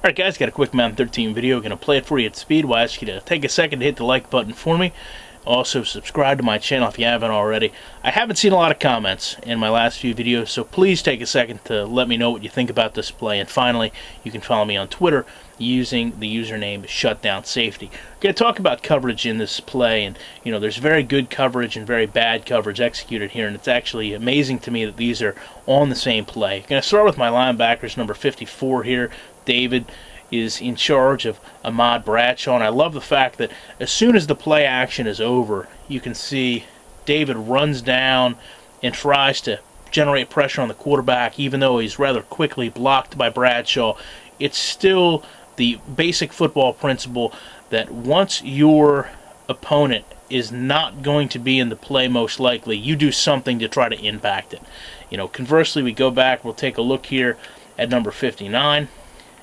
Alright guys, got a quick Madden 13 video. Going to play it for you at speed. We'll ask you to take a second to hit the like button for me. Also subscribe to my channel if you haven't already. I haven't seen a lot of comments in my last few videos, so please take a second to let me know what you think about this play. And finally, you can follow me on Twitter using the username ShutdownSafety. We're going to talk about coverage in this play, and there's very good coverage and very bad coverage executed here, and it's actually amazing to me that these are on the same play. I'm going to start with my linebackers, number 54 here. David is in charge of Ahmad Bradshaw, and I love the fact that as soon as the play action is over, you can see David runs down and tries to generate pressure on the quarterback, even though he's rather quickly blocked by Bradshaw. It's still the basic football principle that once your opponent is not going to be in the play, most likely, you do something to try to impact it. Conversely, we go back, we'll take a look here at number 59.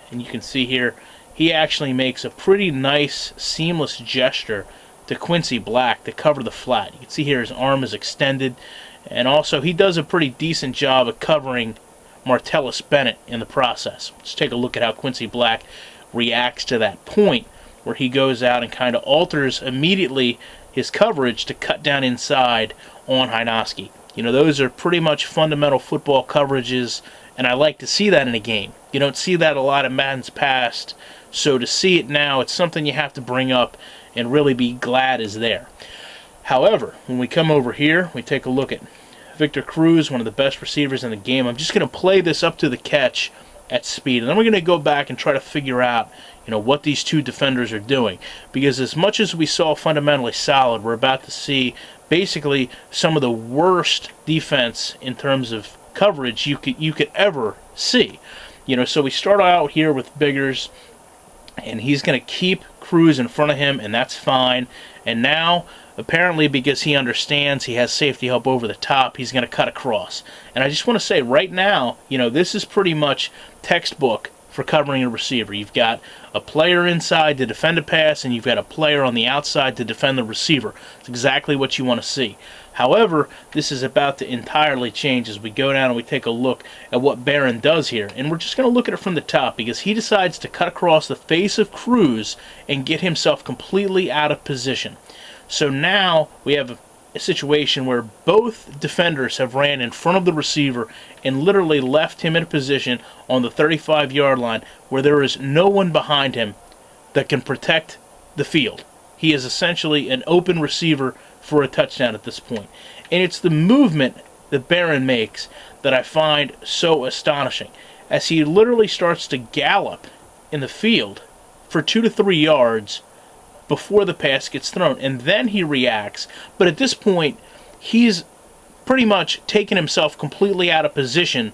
And you can see here, he actually makes a pretty nice, seamless gesture to Quincy Black to cover the flat. You can see here his arm is extended, and also he does a pretty decent job of covering Martellus Bennett in the process. Let's take a look at how Quincy Black reacts to that point, where he goes out and kind of alters immediately his coverage to cut down inside on Hynoski. Those are pretty much fundamental football coverages, and I like to see that in a game. You don't see that a lot in Madden's past, so to see it now, it's something you have to bring up and really be glad is there. However, when we come over here, we take a look at Victor Cruz, one of the best receivers in the game. I'm just going to play this up to the catch at speed, and then we're going to go back and try to figure out what these two defenders are doing, because as much as we saw fundamentally solid, we're about to see basically some of the worst defense in terms of coverage you could ever see. So we start out here with Biggers, and he's going to keep Cruz in front of him, and that's fine. And now, apparently, because he understands he has safety help over the top, he's going to cut across. And I just want to say, right now, this is pretty much textbook for covering a receiver. You've got a player inside to defend a pass, and you've got a player on the outside to defend the receiver. It's exactly what you want to see. However, this is about to entirely change as we go down and we take a look at what Barron does here. And we're just going to look at it from the top, because he decides to cut across the face of Cruz and get himself completely out of position. So now we have a situation where both defenders have ran in front of the receiver and literally left him in a position on the 35-yard line where there is no one behind him that can protect the field. He is essentially an open receiver for a touchdown at this point. And it's the movement that Barron makes that I find so astonishing, as he literally starts to gallop in the field for 2 to 3 yards before the pass gets thrown, and then he reacts. But at this point, he's pretty much taken himself completely out of position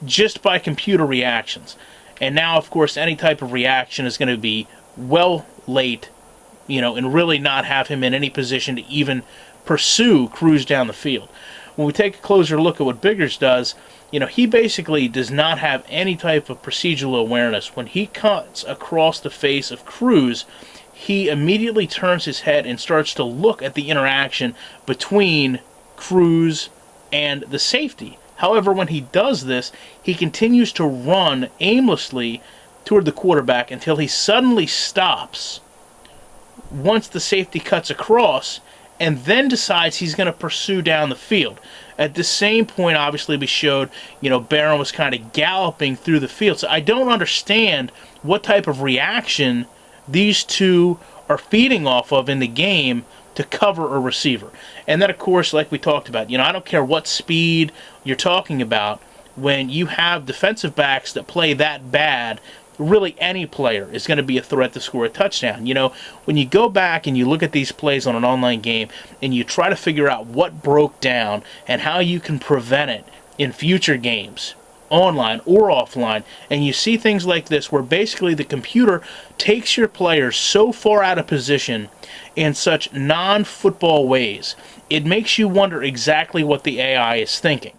just by computer reactions. And now, of course, any type of reaction is going to be well late, and really not have him in any position to even pursue Cruz down the field. When we take a closer look at what Biggers does, he basically does not have any type of procedural awareness. When he cuts across the face of Cruz, he immediately turns his head and starts to look at the interaction between Cruz and the safety. However, when he does this, he continues to run aimlessly toward the quarterback until he suddenly stops once the safety cuts across, and then decides he's going to pursue down the field. At the same point, obviously, we showed, Barron was kind of galloping through the field. So I don't understand what type of reaction these two are feeding off of in the game to cover a receiver. And then, of course, like we talked about, I don't care what speed you're talking about, when you have defensive backs that play that bad, really any player is going to be a threat to score a touchdown. When you go back and you look at these plays on an online game and you try to figure out what broke down and how you can prevent it in future games, online or offline, and you see things like this where basically the computer takes your players so far out of position in such non-football ways, it makes you wonder exactly what the AI is thinking.